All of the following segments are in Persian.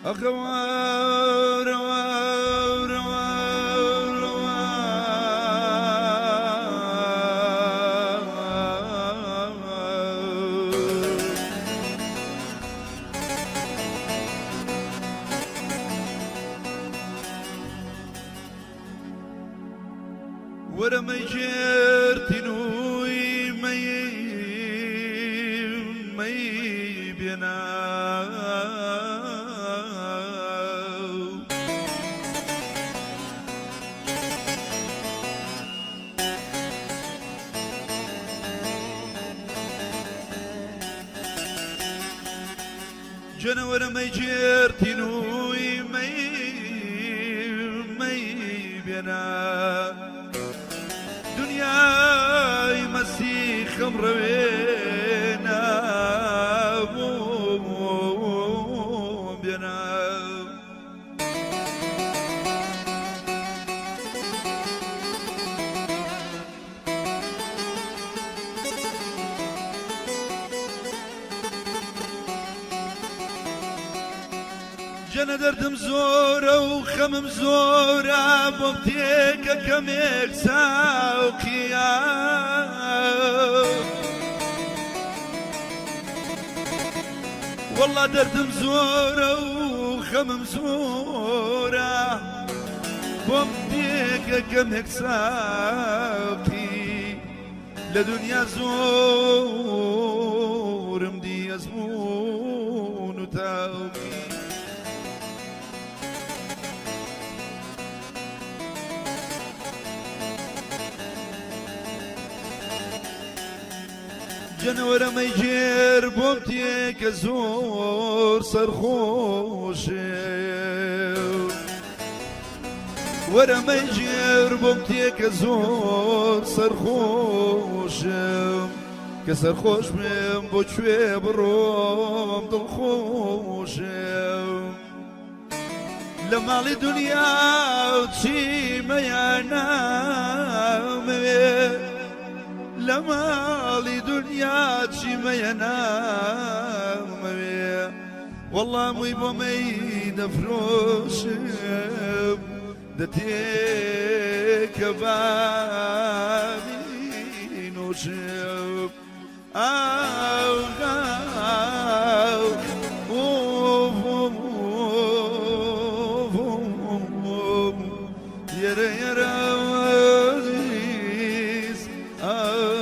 أخوار ورا ما جرتنوي مي بينا جنا ورا ما جرتنوي مي بينا دنياي مسيخ مروينا بينا جنا دردم زورة وخمم زورة بوقتيك كميك ساوكيا والله دردم زورة وخمم زورة بوقتيك كميك ساوكي لدنيا زور مدي يزمون وتاوكي جنورة ما يجير بومتيك زور سرخوش ورا ما يجير بومتيك زور سرخوش كسرخوش من بوشوي بروم دلخوش لما لي دنيا وتشي ما ينام لما لي دنيا تشي ما ينام والله مي بومي دفروش دتيك بابي نوشب أو يرى يرى عزيز عزيز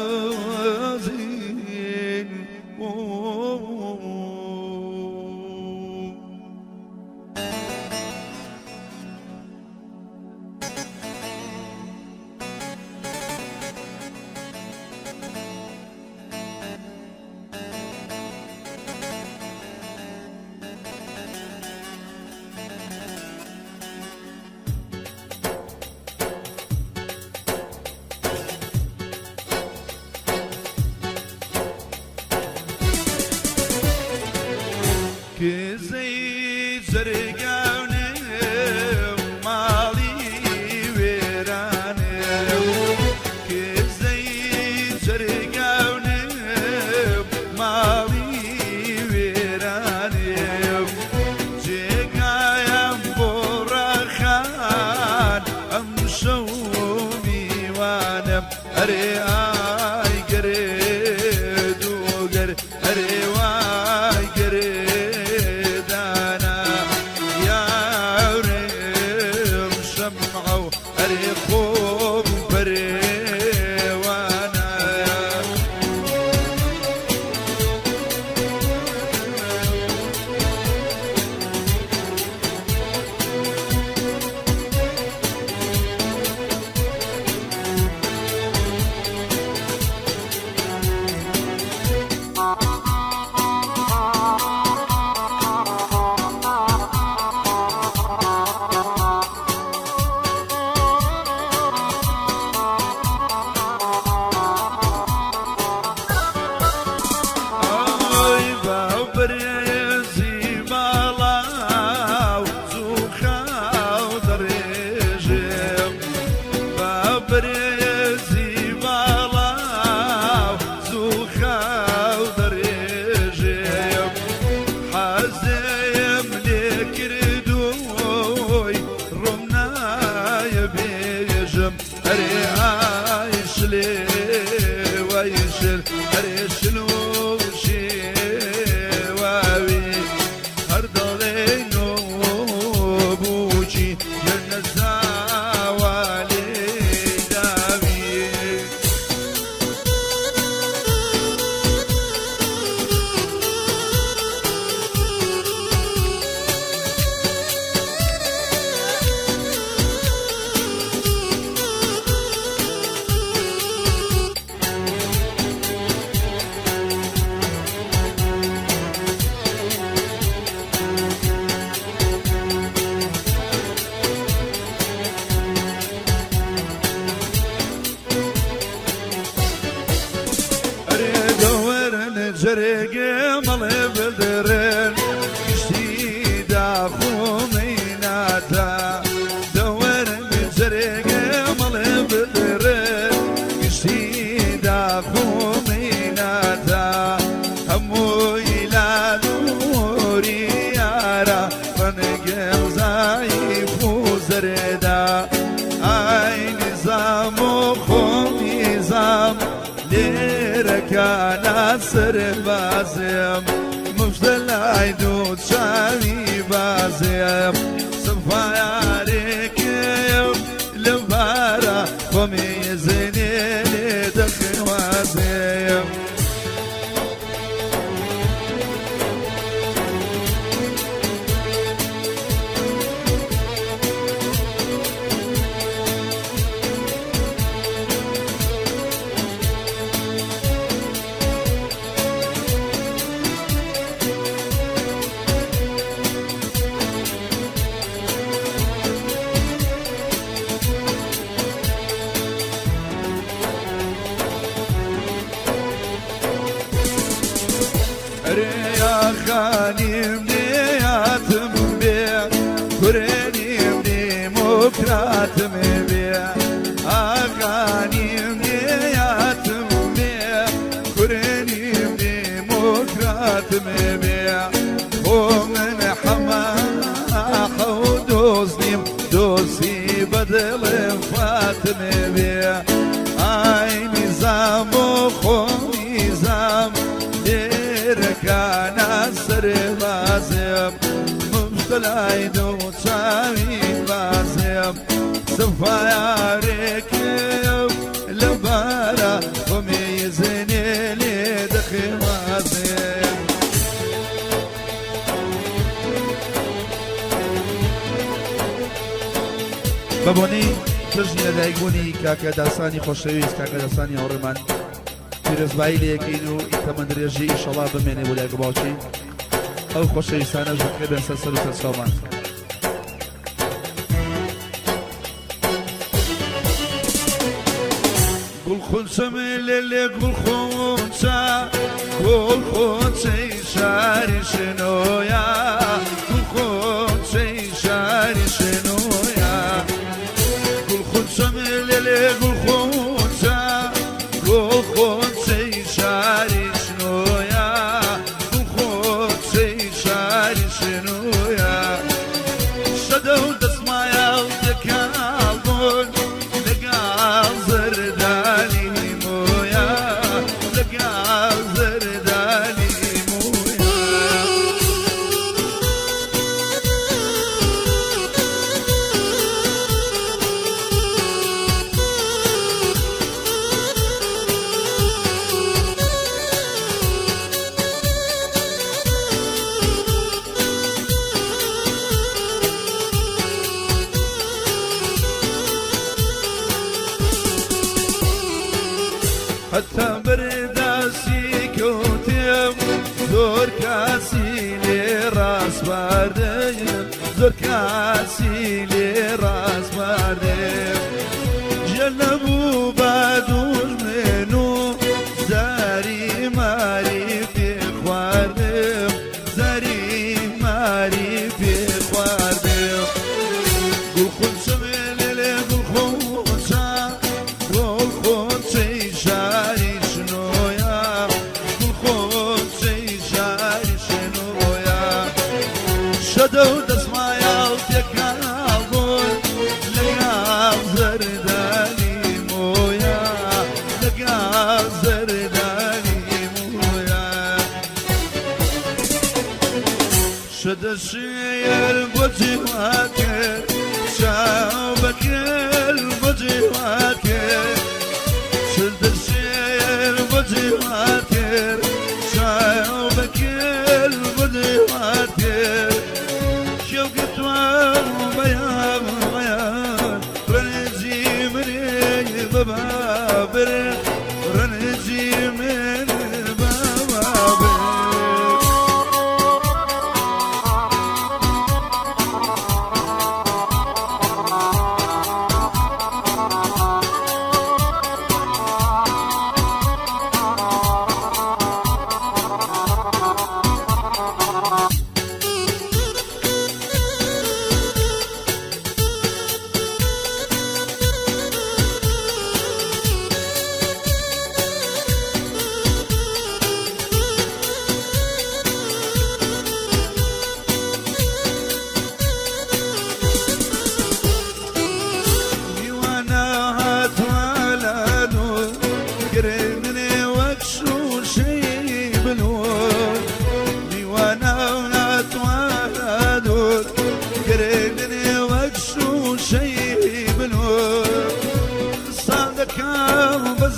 جرق مالي بدرن قشتي داخو ميناتا دور من جرق مالي بدرن قشتي داخو ميناتا همو إلى نوري يارا فنقل زايف وزردا اي نظام وخو نظام ليركانا سر بازم مفضل عيدود شامي بازم صفايا ركيم لبارا وميزني لدخن وازم يا خانم نياتم بيا كرنيم ديمقراطم بيا خانم نياتم بيا كرنيم ديمقراطم بيا ومن حما حودوزنيم دوسي بدل فاتم بيا اي نظام وخو نظام كان سر بازم مبتلى دوت شامي بازم صفايا ركب لبارا وميزني لدخي مازم بابوني تجني لدايقوني كاكا داساني خوشويز كاكا داساني هورمان پیرۆزبایی لەکەین و ئیتەمەند درێژی ئیشەڵا بمێنێ بۆ لایەک باوکی ئەو خۆشەویستانەش بکرێ بێن سەر و سەرچاومان گوڵخونچەم لێ گوڵخونچە گوڵخونچەی شاری شنۆیە گوڵخونچەی شاری شنۆیە گوڵخونچەم لێ گوڵخونچە گوڵخونچەی شاری شنۆیە گوڵخونچەی شاری شنۆیە شەدە و دەسمایەڵ دەکاڵ بوون لەگەڵ زەردانی مۆیە لەگەڵ زەردانی مۆیە حتى برداسي كوتيم زور كاسي لي راس بارديم زور كاسي لي راس بارديم جنبو بادوش منو زاري ماري في خوارديم زاري ماري في خوارديم قول خلصم ليلي قول خلصم قول خلصي شاري شنويا قول خلصي شاري شنويا شدو دسمايا وتكالبون لقاء زرداني مويا لقاء زرداني مويا شد الشير بوجهك شعبك البوجهك شد الشير بوجهك شعبك البوجهك شوقت وبيان بيان رنجي من بابر رنجي من بابر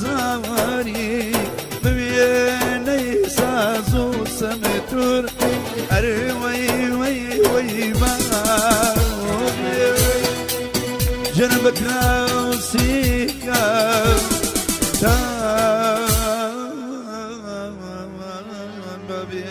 زماني ببيني سازو سمتور أروي وي وي ما جنبك ناسيكا بابي